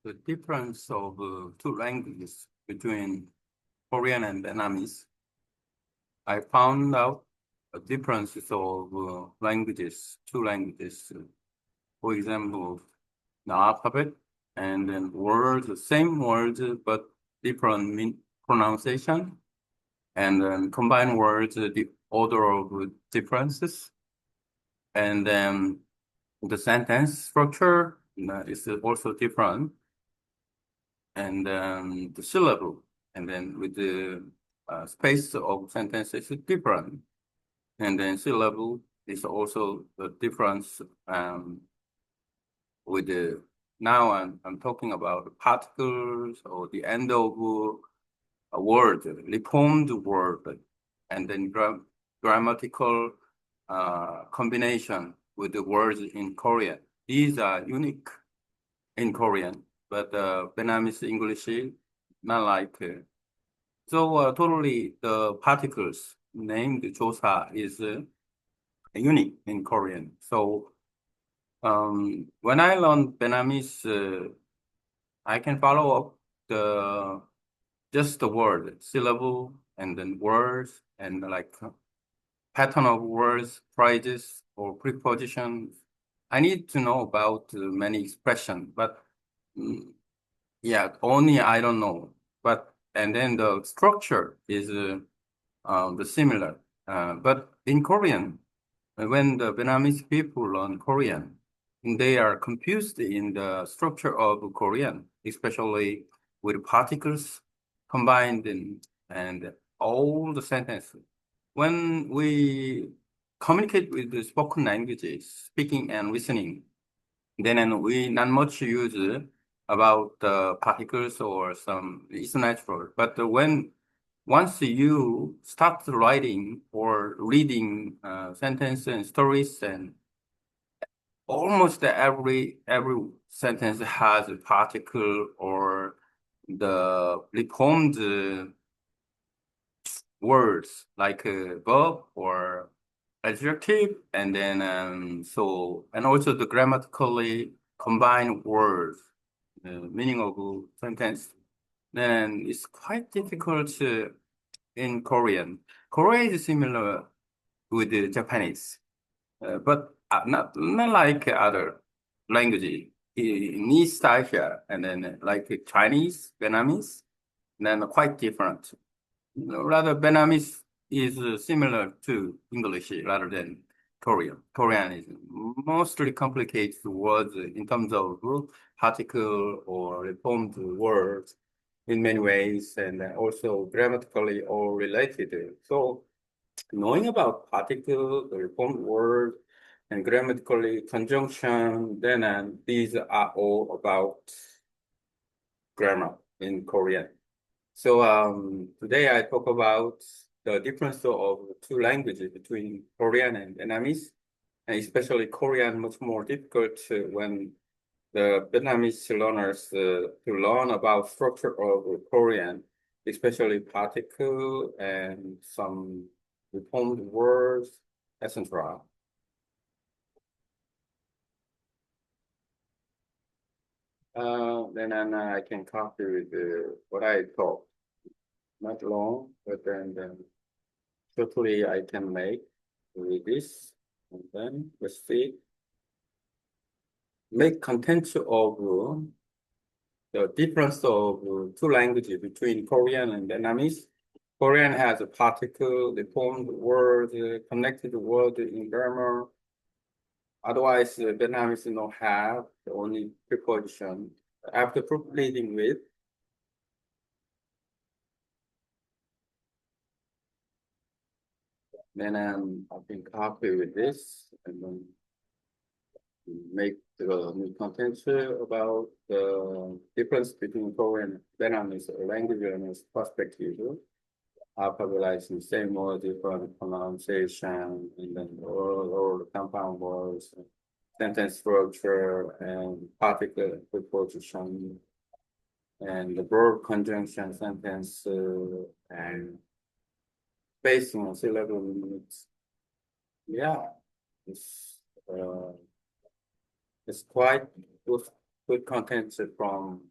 the difference of two languages between Korean and Vietnamese. I found out a differences of languages, two languages. For example, the alphabet and then words, the same words but different pronunciation, and then combined words, the order of differences, and then the sentence structure is also different, and then the syllable, and then with the space of sentences is different, and then syllable is also the difference with the now I'm talking about particles or the end of a word, reformed word, and then grammatical combination with the words in Korean. These are unique in Korean, but Vietnamese English is not like. So totally the particles named 조사 is unique in Korean. So when I learn Vietnamese, I can follow up just the word, syllable, and then words, and like pattern of words, phrases, or prepositions. I need to know about many expressions, but yeah, only I don't know. But and then the structure is the similar. But in Korean, when the Vietnamese people learn Korean, they are confused in the structure of Korean, especially with particles combined and all the sentences. When we communicate with the spoken languages, speaking and listening, then we not much use about the particles or some, it's natural. But when once you start writing or reading sentences and stories, and almost every sentence has a particle or the reformed words like a verb or adjective, and then and also the grammatically combined words, meaning of sentence. Then it's quite difficult in Korean. Korean is similar with the Japanese, but not like other languages. In East Asia, and then like Chinese, Vietnamese, then quite different. Rather, Vietnamese is similar to English rather than Korean. Korean is mostly complicated words in terms of particle or reformed words in many ways, and also grammatically all related. So knowing about particle, the reformed word, and grammatically conjunction, then these are all about grammar in Korean. So today I talk about the difference of two languages between Korean and Vietnamese, and especially Korean much more difficult when the Vietnamese learners to learn about structure of Korean, especially particle and some reformed words, etc. Then I can copy with what I taught. Not long, but then hopefully I can make with this, and then let's see. Make content of the difference of two languages between Korean and Vietnamese. Korean has a particle, the formed word, connected word in grammar. Otherwise, Vietnamese don't have the only preposition. After proofreading with, then I can copy with this and then make the new content about the difference between Korean and Vietnamese language and perspective. Alphabetizing same word, different pronunciation, and then all the compound words, sentence structure, and particle preposition, and the verb conjunction sentence, and spacing on syllable limits. Yeah, it's quite good content from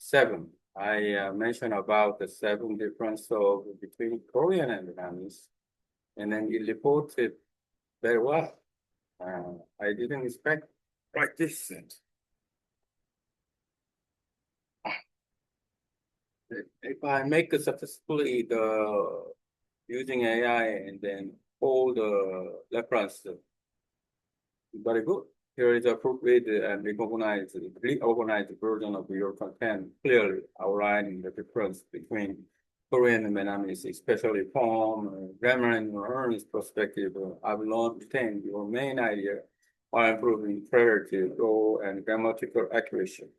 7. I mentioned about the 7 difference of between Korean and Vietnamese, and then you reported very well. I didn't expect like this. If I make it successfully the using AI and then all the reference, very good. Here is a proofread and reorganized version of your content, clearly outlining the difference between Korean and Vietnamese, especially from grammar and learning perspective. I've learned retain your main idea while improving clarity, flow, and grammatical accuracy.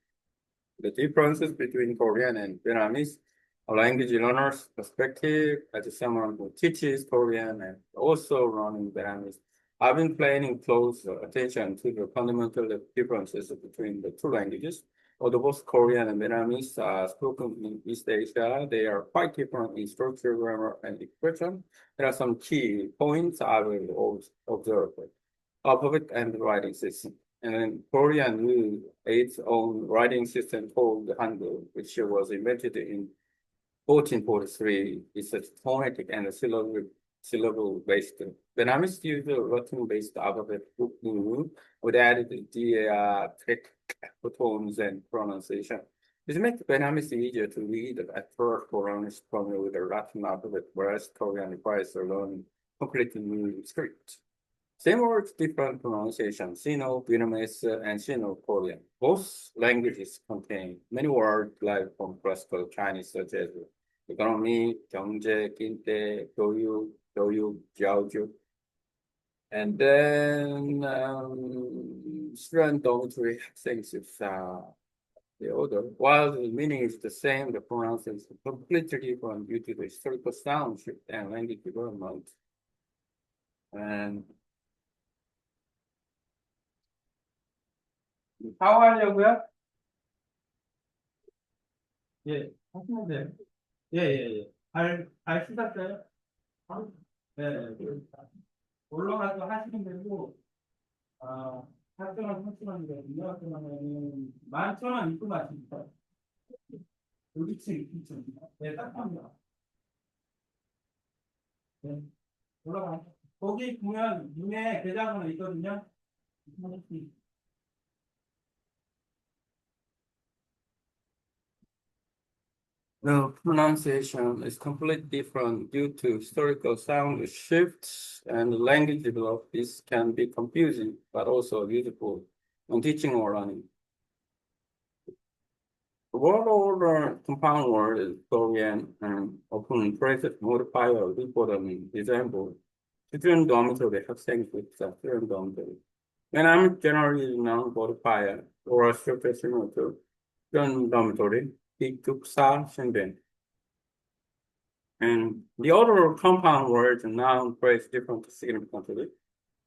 The differences between Korean and Vietnamese, a language learner's perspective as someone who teaches Korean and also learning Vietnamese. I've been paying close attention to the fundamental differences between the two languages. Although both Korean and Vietnamese are spoken in East Asia, they are quite different in structure, grammar, and expression. There are some key points I will observe. Alphabet and writing system. And then Korean used its own writing system called Hangul, which was invented in 1443. It's a phonetic and a syllable-based. Vietnamese use a Latin-based alphabet with added diacritic tones and pronunciation. This makes Vietnamese easier to read at first for learners familiar with the Latin alphabet, whereas Korean requires to learn completely new script. Same words, different pronunciation, Sino-Vietnamese and Sino-Korean. Both languages contain many words derived from classical Chinese such as economy, 경제, kinh tế, 교육, 지하주. And then student dormitory things is the other. While the meaning is the same, the pronunciation is completely different due to the historical sound shift and language development. And 하하려고요? 예, 하시면 돼요. 예, 예, 예. 발 씻었어요? 네, 올라가서 하시면 되고, 학생은 3,000원이거든요. 그러면은 11,000원 입고 마십니다. 여기 2층. 네, 딱 합니다. 네, 올라가. 거기 보면 눈에 계좌번호 있거든요. The pronunciation is completely different due to historical sound shifts and language development. This can be confusing, but also useful when teaching or learning. The word order compound word is Korean and often phrases modifier reporting example. student dormitory 학생 with student dormitory. When I'm generally non-modifier or structure similar to student dormitory, 기숙사, 신변. And the other compound words and noun phrase different significantly.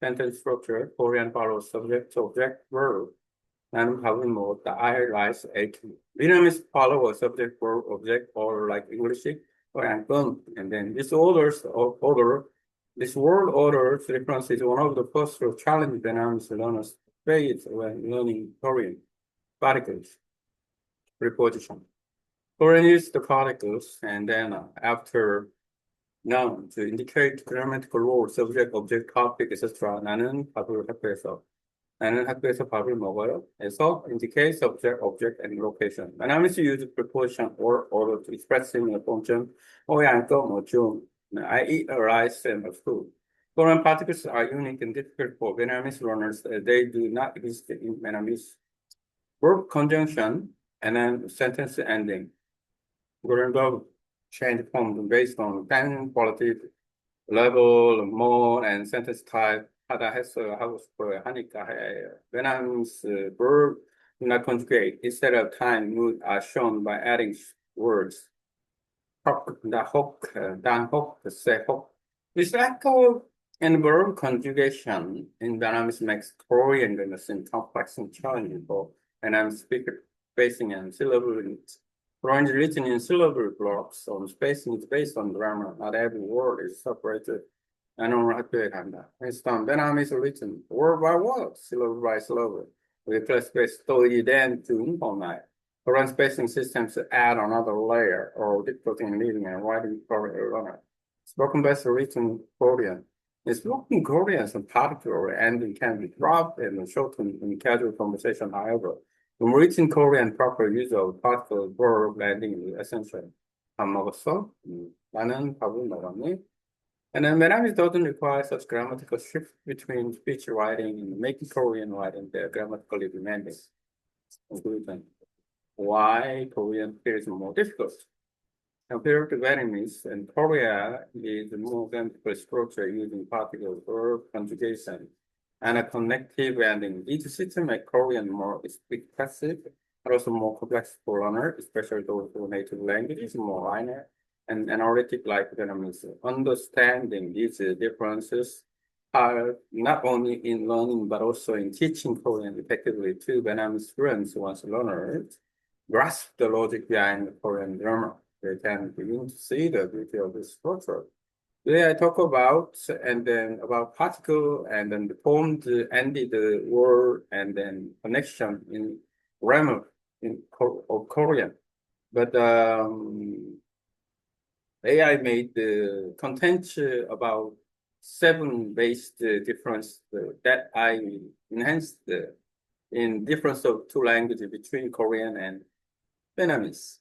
Sentence structure, Korean follows subject, object, verb. 나는 밥을 먹었다. I rice ate. Vietnamese follow a subject, verb, object, or like English, or and boom. And then this order, this word order difference is one of the first challenge Vietnamese learners face when learning Korean. Particles, preposition. Korean is the particles, and then after noun to indicate grammatical role, subject, object, topic, etc. 나는 밥을 학교에서 나는 학교에서 밥을 먹어요. 에서 indicate subject, object, and location. Vietnamese use preposition or order to express similar function. I eat a rice and a food. Korean particles are unique and difficult for Vietnamese learners. They do not exist in Vietnamese. Verb conjunction and then sentence ending. Korean verb change form based on time, quality, level, mode, and sentence type. 하다 했어요. 하고 싶어요. 하니까 해요. Vietnamese verb do not conjugate. Instead of time, mood are shown by adding words. Hok, da hok, dan hok, se hok. This echo and verb conjugation in Vietnamese makes Korean gonna seem complex and challenging for Vietnamese speaker spacing and syllable. Korean is written in syllable blocks, so spacing is based on grammar. Not every word is separated. 나는 학교에 간다. Instead, Vietnamese is written word by word, syllable by syllable. With class space 또 이된 등 범위. Korean spacing systems add another layer or difficulty in reading and writing for a learner. Spoken-based written Korean. In spoken Korean, some particular ending can be dropped and shortened in casual conversation. However, in written Korean, proper use of particular verb ending is essential. 밥 먹었어? 나는 밥을 먹었니? And then Vietnamese doesn't require such grammatical shift between speech writing and making Korean writing the grammatically demanding. Conclusion. Why Korean feels more difficult. Compared to Vietnamese, and Korea is more grammatical structure using particle verb conjugation and a connective ending. Each system makes Korean more expressive, but also more complex for learners, especially those who native language is more linear and analytic like Vietnamese. Understanding these differences are not only in learning but also in teaching Korean effectively to Vietnamese students once learners grasp the logic behind the Korean grammar. They can begin to see the beauty of this structure. Today I talk about and then about particle and then the form, the ended the word and then connection in grammar of Korean. But AI made the content about 7 based difference that I enhanced in difference of 2 languages between Korean and Vietnamese.